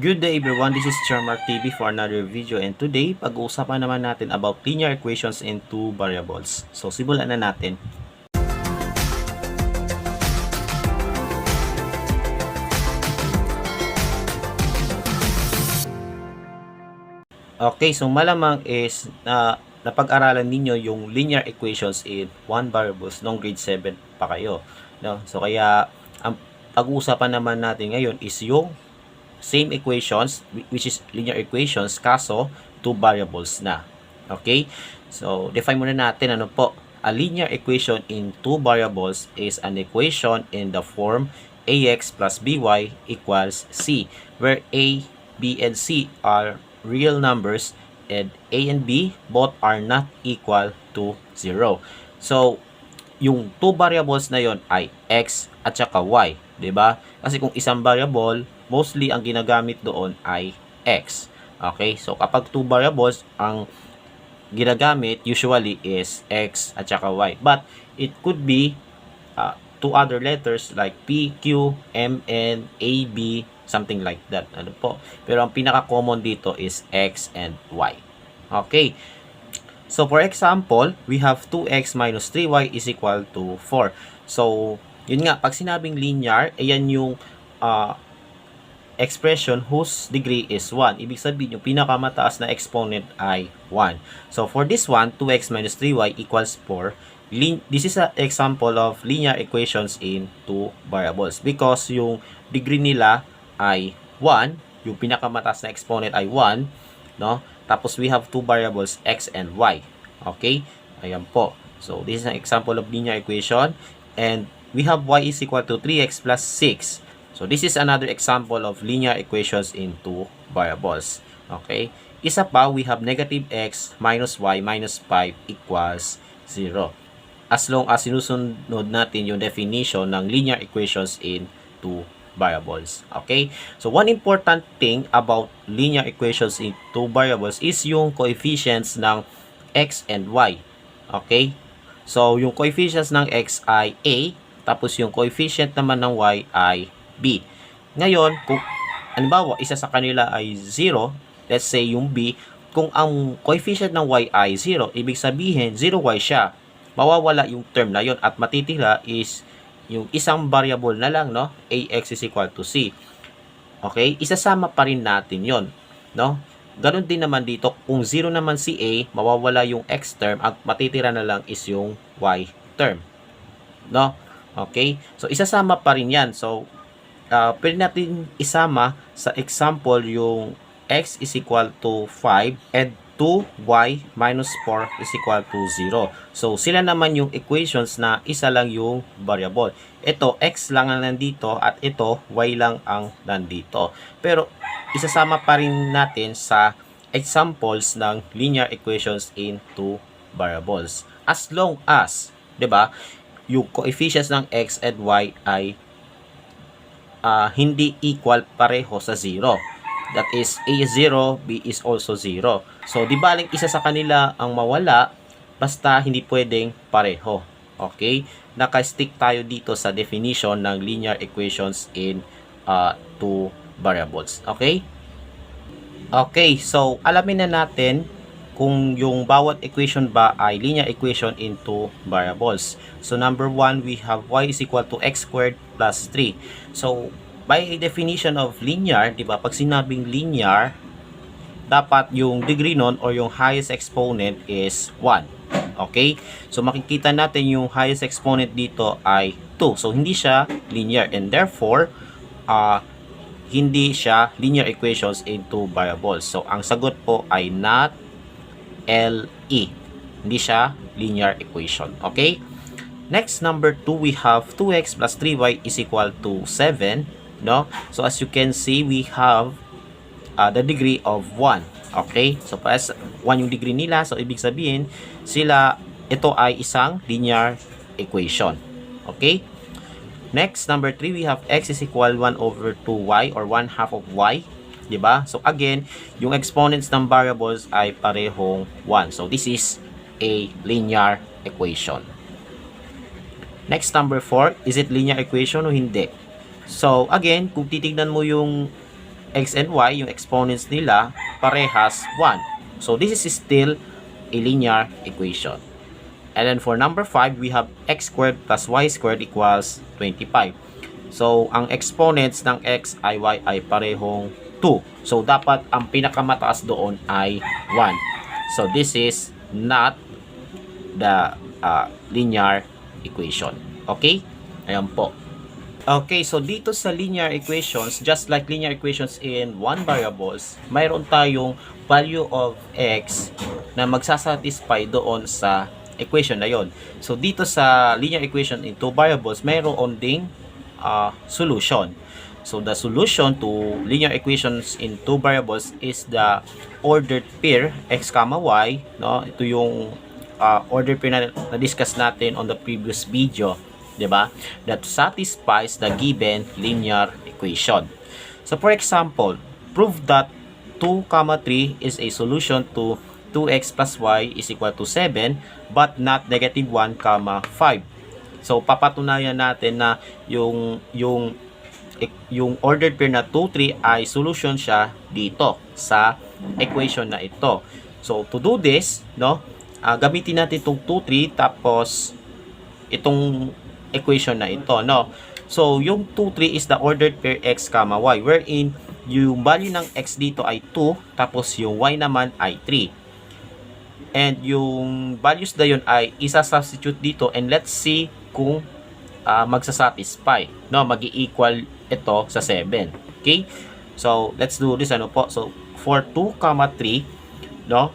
Good day everyone, this is Charmark TV for another video, and today pag-uusapan naman natin about linear equations in two variables. So simulan na natin. Okay, so malamang is napag-aralan ninyo yung linear equations in one variables nung grade 7 pa kayo. No? So kaya ang pag-uusapan naman natin ngayon is yung same equations, which is linear equations, kaso two variables na. Okay? So, define muna natin ano po. A linear equation in two variables is an equation in the form ax plus by equals c, where a, b, and c are real numbers and a and b both are not equal to 0. So, yung two variables na yon ay x at saka y, 'di ba? Kasi kung isang variable, mostly ang ginagamit doon ay x. Okay? So kapag two variables, ang ginagamit usually is x at saka y. But it could be two other letters like p, q, m, n, a, b, something like that. Ano po? Pero ang pinaka-common dito is x and y. Okay? So, for example, we have 2x minus 3y is equal to 4. So, yun nga, pag sinabing linear, ayan yung expression whose degree is 1. Ibig sabihin, yung pinakamataas na exponent ay 1. So, for this one, 2x minus 3y equals 4. This is an example of linear equations in two variables because yung degree nila ay 1. Yung pinakamataas na exponent ay 1. No? Tapos we have two variables x and y. Okay? Ayan po. So this is an example of linear equation. And we have y is equal to 3x plus 6. So this is another example of linear equations in two variables. Okay? Isa pa, we have negative x minus y minus 5 equals 0. As long as sinusunod natin yung definition ng linear equations in two variables. Okay? So, one important thing about linear equations in two variables is yung coefficients ng x and y. Okay? So, yung coefficients ng x ay a, tapos yung coefficient naman ng y ay b. Ngayon, kung halimbawa, isa sa kanila ay 0, let's say yung b, kung ang coefficient ng y ay 0, ibig sabihin 0y siya. Mawawala yung term na yon at matitira is yung isang variable na lang, no? Ax is equal to c. Okay? Isasama pa rin natin yon, no? Ganon din naman dito, kung 0 naman si a, mawawala yung x term at matitira na lang is yung y term. No? Okay? So, isasama pa rin yan. So, pwede natin isama sa example yung x is equal to 5 and 2y minus 4 is equal to 0. So, sila naman yung equations na isa lang yung variable. Ito, x lang ang nandito at ito, y lang ang nandito. Pero, isasama pa rin natin sa examples ng linear equations in two variables. As long as, 'di ba, yung coefficients ng x and y ay hindi equal pareho sa 0. That is, A is 0, B is also 0. So, di baling isa sa kanila ang mawala, basta hindi pwedeng pareho. Okay? Naka-stick tayo dito sa definition ng linear equations in two variables. Okay? Okay, so alamin na natin kung yung bawat equation ba ay linear equation in two variables. So, number 1, we have y is equal to x squared plus 3. So, by definition of linear, di ba, pag sinabing linear, dapat yung degree nun or yung highest exponent is 1. Okay? So, makikita natin yung highest exponent dito ay 2. So, hindi siya linear and therefore, hindi siya linear equations in two variables. So, ang sagot po ay not LE. Hindi siya linear equation. Okay? Next, number 2, we have 2x plus 3y is equal to 7. No? So, as you can see, we have the degree of 1. Okay? So, as 1 yung degree nila, so ibig sabihin, ito ay isang linear equation. Okay? Next, number 3, we have x is equal 1 over 2y or 1 half of y. Diba? So, again, yung exponents ng variables ay parehong 1. So, this is a linear equation. Next, number 4, is it linear equation o hindi? So, again, kung titignan mo yung x and y, yung exponents nila, parehas 1. So, this is still a linear equation. And then for number 5, we have x squared plus y squared equals 25. So, ang exponents ng x ay y ay parehong 2. So, dapat ang pinakamataas doon ay 1. So, this is not the linear equation. Okay? Ayan po. Okay, so dito sa linear equations, just like linear equations in one variables, mayroon tayong value of x na magsasatisfy doon sa equation na yon. So dito sa linear equation in two variables, mayroon ding solution. So the solution to linear equations in two variables is the ordered pair x comma y, no? Ito yung ordered pair na discuss natin on the previous video, 'di ba? That satisfies the given linear equation. So for example, prove that 2, 3 is a solution to 2x plus y is equal to 7 but not negative 1, 5. So papatunayan natin na yung ordered pair na 2, 3 ay solution siya dito sa equation na ito. So to do this, no, gamitin natin itong 2, 3 tapos itong equation na ito, no. So yung 2, 3 is the ordered pair x comma y, wherein yung value ng x dito ay 2 tapos yung y naman ay 3. And yung values na yun ay isa-substitute dito, and let's see kung magsasatisfy, no, magi-equal ito sa 7. Okay? So, let's do this, ano po. So, for 2, 3, no,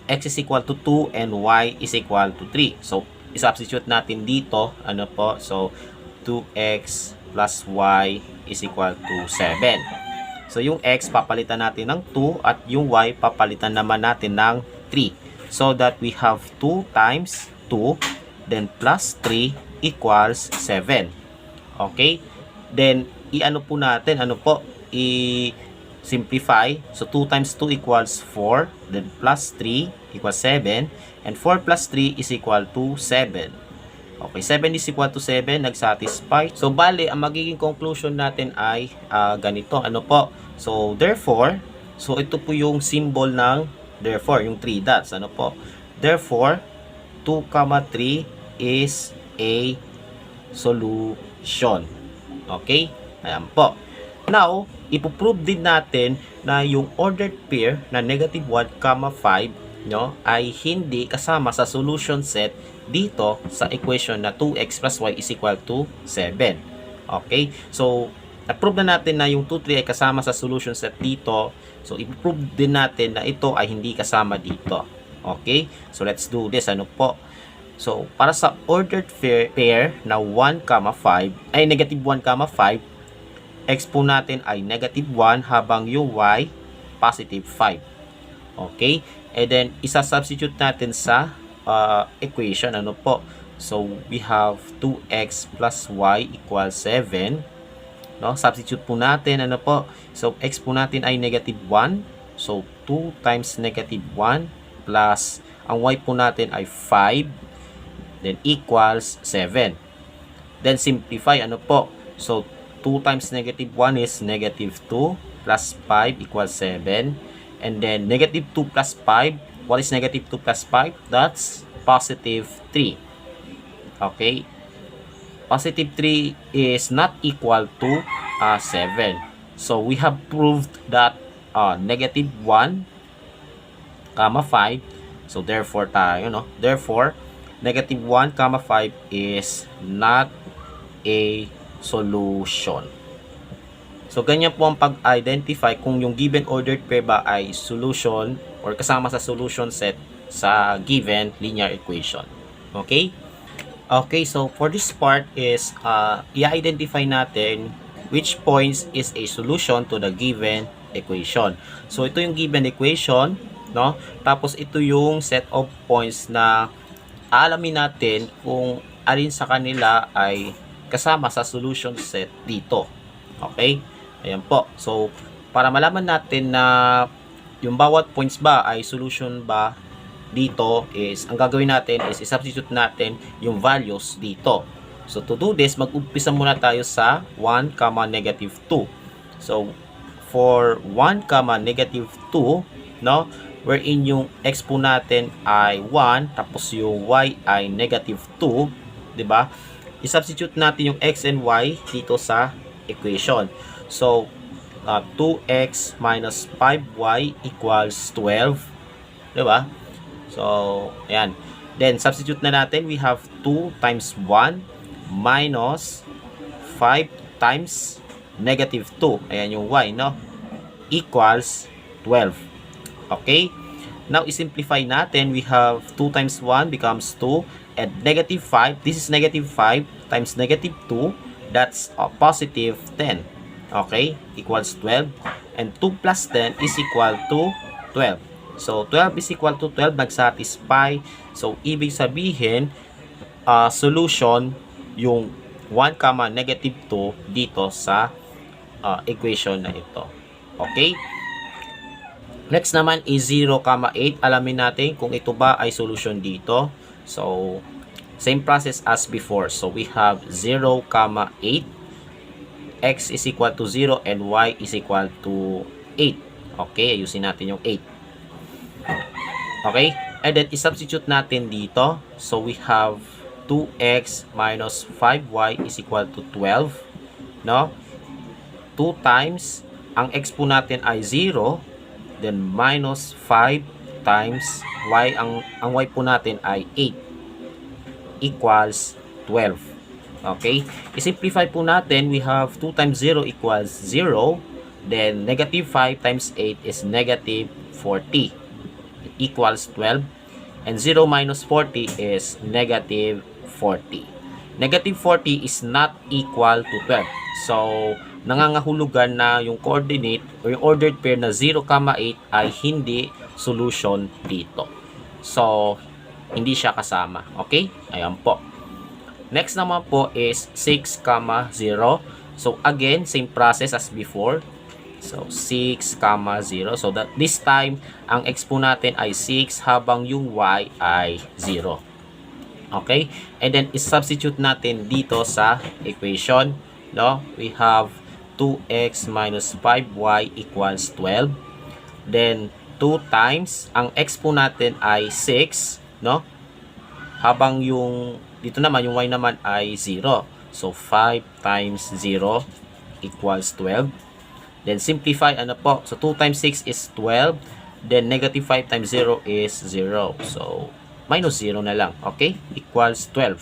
x is equal to 2 and y is equal to 3. So, i-substitute natin dito, ano po. So, 2x plus y is equal to 7. So, yung x papalitan natin ng 2 at yung y papalitan naman natin ng 3. So, that we have 2 times 2 then plus 3 equals 7. Okay? Then, i-ano po natin, ano po, i-simplify. So, 2 times 2 equals 4, then plus 3 equals 7, and 4 plus 3 is equal to 7. Okay, 7 is equal to 7, nag-satisfy. So, bali, ang magiging conclusion natin ay ganito, ano po. So, therefore, so ito po yung symbol ng therefore, yung 3 dots, ano po. Therefore, 2, 3 is a solution. Okay? Ayan po. Now, ipoprove din natin na yung ordered pair na negative 1, 5, no, ay hindi kasama sa solution set dito sa equation na 2x plus y is equal to 7. Okay? So, na-prove na natin na yung 2, 3 ay kasama sa solution set dito. So, ipoprove din natin na ito ay hindi kasama dito. Okay? So, let's do this. Ano po? So, para sa ordered pair na 1, 5, ay negative 1, 5, x po natin ay negative 1 habang yung y, positive 5. Okay? And then, isa-substitute natin sa equation. Ano po? So, we have 2x plus y equals 7. No? Substitute po natin. Ano po? So, x po natin ay negative 1. So, 2 times negative 1 plus, ang y po natin ay 5. Then equals 7. Then simplify, ano po? So 2 times negative 1 is negative 2 plus 5 equals 7. And then negative 2 plus 5, what is negative 2 plus 5? That's positive 3. Okay? Positive 3 is not equal to 7. So we have proved that negative 1, 5. So therefore tayo, no? Therefore, negative 1, 5 is not a solution. So, ganyan po ang pag-identify kung yung given ordered pair ba ay solution or kasama sa solution set sa given linear equation. Okay? Okay, so for this part is i-identify natin which points is a solution to the given equation. So, ito yung given equation, no? Tapos, ito yung set of points na alamin natin kung alin sa kanila ay kasama sa solution set dito. Okay? Ayan po. So, para malaman natin na yung bawat points ba ay solution ba dito, is ang gagawin natin is i-substitute natin yung values dito. So, to do this, mag-umpisa muna tayo sa 1, negative 2. So, for 1, negative 2, no? Wherein yung x po natin ay 1, tapos yung y ay negative 2, di ba? I-substitute natin yung x and y dito sa equation. So, 2x minus 5y equals 12, di ba? So, ayan. Then, substitute na natin. We have 2 times 1 minus 5 times negative 2. Ayan yung y, no? Equals 12. Okay? Now, isimplify natin. We have 2 times 1 becomes 2. And negative 5, this is negative 5 times negative 2. That's positive 10. Okay? Equals 12. And 2 plus 10 is equal to 12. So, 12 is equal to 12. Nag-satisfy. So, ibig sabihin, solution yung 1, negative 2 dito sa equation na ito. Okay? Next naman is 0, 8. Alamin natin kung ito ba ay solution dito. So, same process as before. So, we have 0, 8. X is equal to 0 and Y is equal to 8. Okay? Ayusin natin yung 8. Okay? And then, isubstitute natin dito. So, we have 2x minus 5y is equal to 12. No? 2 times, ang x po natin ay 0. Then, minus 5 times y. Ang y po natin ay 8. Equals 12. Okay? I-simplify po natin. We have 2 times 0 equals 0. Then, negative 5 times 8 is negative 40. Equals 12. And 0 minus 40 is negative 40. Negative 40 is not equal to 12. So, nangangahulugan na yung coordinate o yung ordered pair na 0, 8 ay hindi solution dito. So, hindi siya kasama. Okay? Ayan po. Next naman po is 6, 0. So, again, same process as before. So, 6, 0. So, this time, ang x po natin ay 6 habang yung y ay 0. Okay? And then, is-substitute natin dito sa equation. No? We have 2x minus 5y equals 12. Then, 2 times, ang x po natin ay 6. No? Habang yung, dito naman, yung y naman ay 0. So, 5 times 0 equals 12. Then, simplify, ano po? So, 2 times 6 is 12. Then, negative 5 times 0 is 0. So, minus 0 na lang. Okay? Equals 12.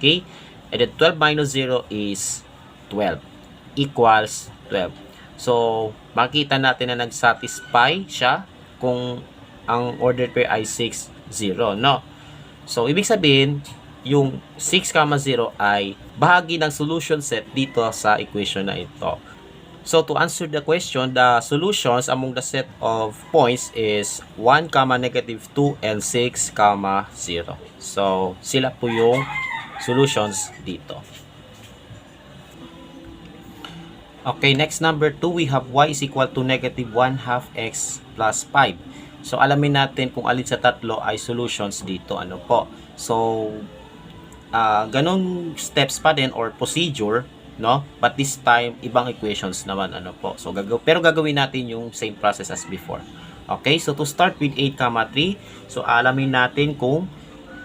Okay? And then, 12 minus 0 is 12. Equals 12. So, makita natin na nag-satisfy siya kung ang ordered pair ay 6, 0. No? So, ibig sabihin, yung 6, 0 ay bahagi ng solution set dito sa equation na ito. So, to answer the question, the solutions among the set of points is 1, negative 2, and 6, 0. So, sila po yung solutions dito. Okay, next number 2, we have y is equal to negative 1/2 x plus 5. So, alamin natin kung alin sa tatlo ay solutions dito. Ano po? So, ganong steps pa din or procedure, no? But this time, ibang equations naman, ano po. So, pero gagawin natin yung same process as before. Okay, so to start with 8, 3. So, alamin natin kung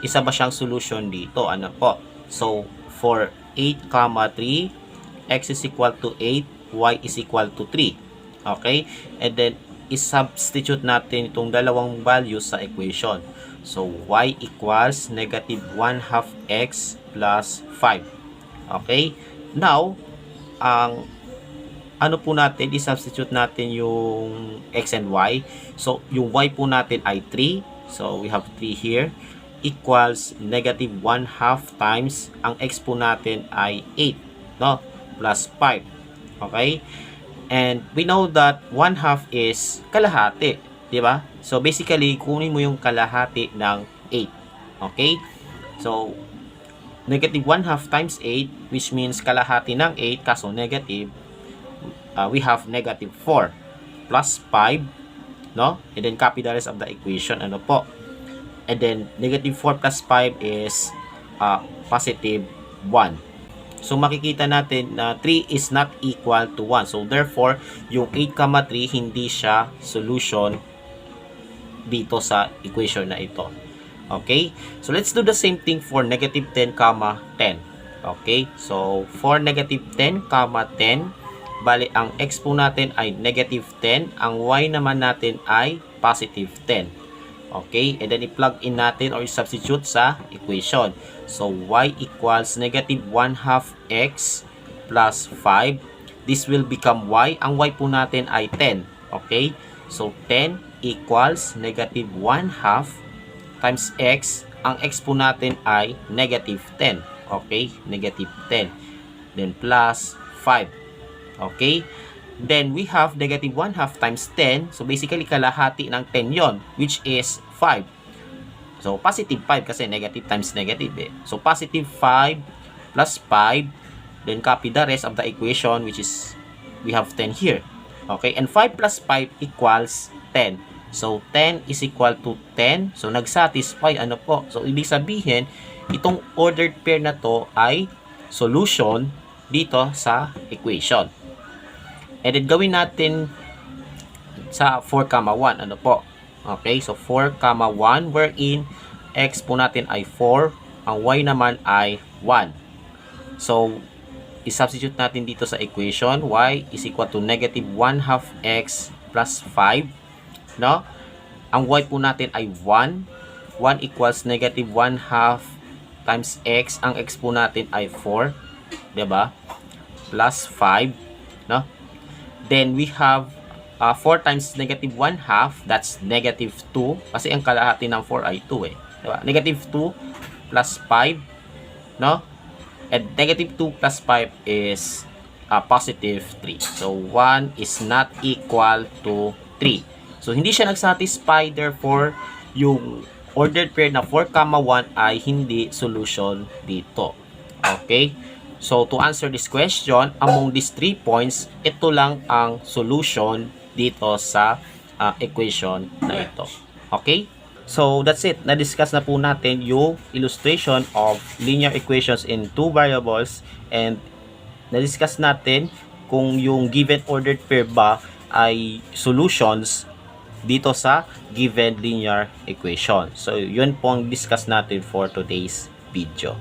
isa ba siyang solution dito, ano po. So, for 8, 3, x is equal to 8, y is equal to 3. Okay, and then, i-substitute natin itong dalawang values sa equation. So, y equals negative 1/2 x plus 5. Okay, now, ang ano po natin, i-substitute natin yung x and y. So, yung y po natin ay 3. So, we have 3 here. Equals negative 1/2 times, ang x po natin ay 8. No? Plus 5. Okay? And we know that 1/2 is kalahati. Diba? So, basically, kunin mo yung kalahati ng 8. Okay? So, negative 1/2 times 8, which means kalahati ng 8, kaso negative, we have negative 4 plus 5, no? And then copy the rest of the equation, ano po? And then negative 4 plus 5 is positive 1. So, makikita natin na 3 is not equal to 1. So, therefore, yung 8, 3 hindi siya solution dito sa equation na ito. Okay? So, let's do the same thing for negative 10, 10. Okay? So, for negative 10, 10, bali, ang x po natin ay negative 10. Ang y naman natin ay positive 10. Okay? And then, i-plug in natin or i-substitute sa equation. So, y equals negative 1 half x plus 5. This will become y. Ang y po natin ay 10. Okay? So, 10 equals negative 1 half times x. Ang x po natin ay negative 10. Okay? Negative 10. Then, plus 5. Okay? Then, we have negative 1 half times 10. So, basically, kalahati ng 10 yon, which is 5. So, positive 5 kasi negative times negative eh. So, positive 5 plus 5. Then, copy the rest of the equation, which is, we have 10 here. Okay? And 5 plus 5 equals 10. So, 10 is equal to 10. So, nag-satisfy, ano po? So, ibig sabihin, itong ordered pair na to ay solution dito sa equation. And then, gawin natin sa 4, 1. Ano po? Okay, so 4, 1, wherein x po natin ay 4. Ang y naman ay 1. So, i-substitute natin dito sa equation. Y is equal to negative 1 half x plus 5. No? Ang y po natin ay 1. 1 equals negative 1 half times x. Ang x po natin ay 4. Diba? Plus 5. No? Then, we have 4 times negative 1 half. That's negative 2. Kasi ang kalahati ng 4 ay 2 eh. Diba? Negative 2 plus 5. No? And negative 2 plus 5 is positive 3. So, 1 is not equal to 3. So, hindi siya nag-satisfy. Therefore, yung ordered pair na 4, 1 ay hindi solution dito. Okay? So, to answer this question, among these 3 points, ito lang ang solution dito sa equation na ito. Okay? So, that's it. Na-discuss na po natin yung illustration of linear equations in 2 variables and na-discuss natin kung yung given ordered pair ba ay solutions dito sa given linear equation. So, yun po ang discuss natin for today's video.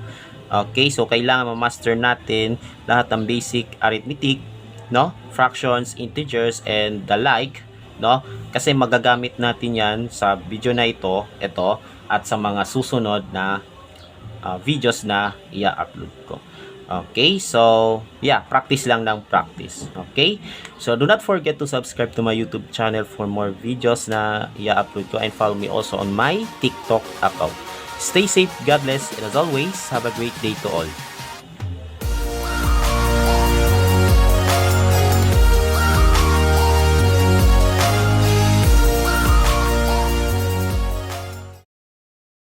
Okay, so kailangan ma-master natin lahat ng basic arithmetic, no? Fractions, integers, and the like, no? Kasi magagamit natin yan sa video na ito, at sa mga susunod na videos na i-upload ko. Okay, so yeah, practice lang ng practice. Okay, so do not forget to subscribe to my YouTube channel for more videos na i-upload ko, and follow me also on my TikTok account. Stay safe, God bless, and as always, have a great day to all.